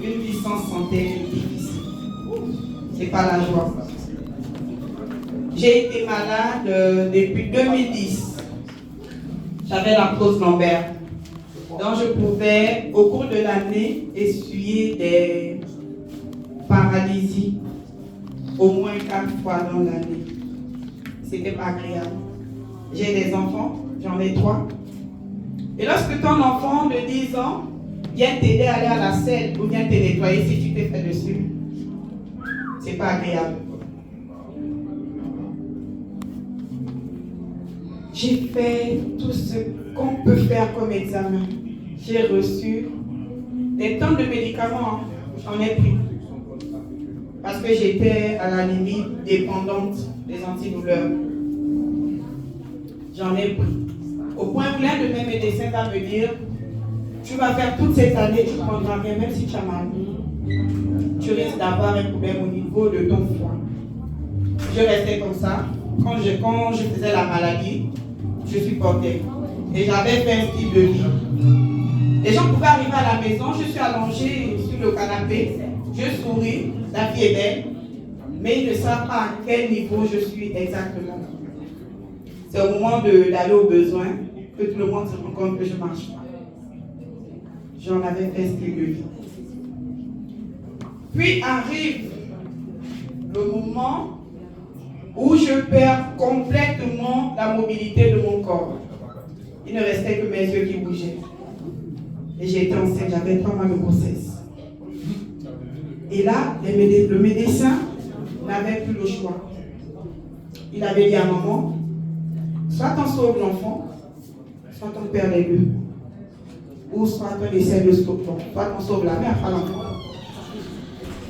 une vie sans santé est difficile. C'est pas la joie. J'ai été malade depuis 2010. J'avais l'arthrose lombaire. Donc je pouvais, au cours de l'année, essuyer des paralysies au moins 4 fois dans l'année. C'était pas agréable. J'ai des enfants, j'en ai 3. Et lorsque ton enfant de 10 ans vient t'aider à aller à la selle ou vient te nettoyer si tu t'es fait dessus, c'est pas agréable. J'ai fait tout ce qu'on peut faire comme examen. J'ai reçu des tonnes de médicaments, j'en ai pris. Parce que j'étais à la limite dépendante des antidouleurs. J'en ai pris. Au point où l'un de mes médecins va me dire, tu vas faire toute cette année, tu ne prendras rien, même si tu as mal. Tu risques d'avoir un problème au niveau de ton foie. Je restais comme ça. Quand je faisais la maladie, je supportais. Et j'avais fait un style de vie. Les gens pouvaient arriver à la maison, je suis allongée sur le canapé, je souris, la vie est belle, mais ils ne savent pas à quel niveau je suis exactement. C'est au moment d'aller au besoin que tout le monde se rend compte que je ne marche pas. J'en avais fait style de vie. Puis arrive le moment où je perds complètement la mobilité de mon corps. Il ne restait que mes yeux qui bougeaient. Et j'étais enceinte, j'avais 3 mois de grossesse. Et là, le médecin n'avait plus le choix. Il avait dit à maman, soit on sauve l'enfant, soit on perd les deux. Ou soit on essaie de sauver l'enfant. Soit on sauve la mère, pas l'enfant.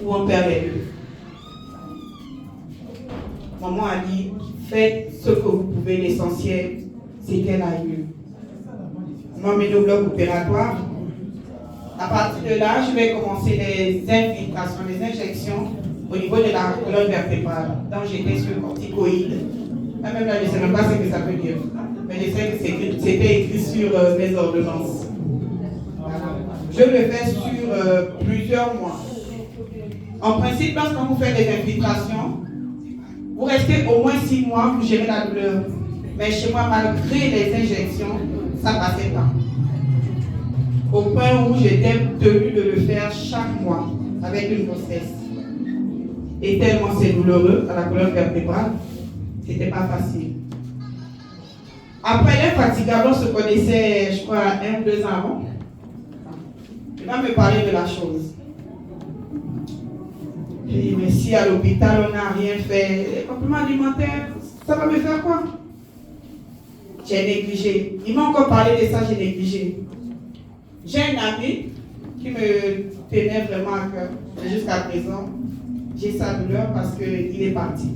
Ou on perd les deux. Maman a dit, faites ce que vous pouvez, l'essentiel, c'est qu'elle aille mieux. On m'a mis le bloc opératoire. À partir de là, je vais commencer les infiltrations, les injections au niveau de la colonne vertébrale. Donc j'étais sur corticoïdes. Même là, je ne sais même pas ce que ça veut dire. Mais je sais que c'était écrit sur mes ordonnances. Voilà. Je le fais sur plusieurs mois. En principe, lorsqu'on vous fait des infiltrations, vous restez au moins 6 mois pour gérer la douleur. Mais chez moi, malgré les injections, ça ne passait pas. Au point où j'étais tenue de le faire chaque mois avec une grossesse. Et tellement c'est douloureux à la colonne vertébrale, c'était pas facile. Après l'infatigable, on se connaissait, je crois, 1 ou 2 ans avant. Il va me parler de la chose. J'ai dit, mais si à l'hôpital on n'a rien fait, les compléments alimentaires, ça va me faire quoi? J'ai négligé. Il m'a encore parlé de ça, j'ai négligé. J'ai un ami qui me tenait vraiment à cœur. Jusqu'à présent, j'ai sa douleur parce qu'il est parti.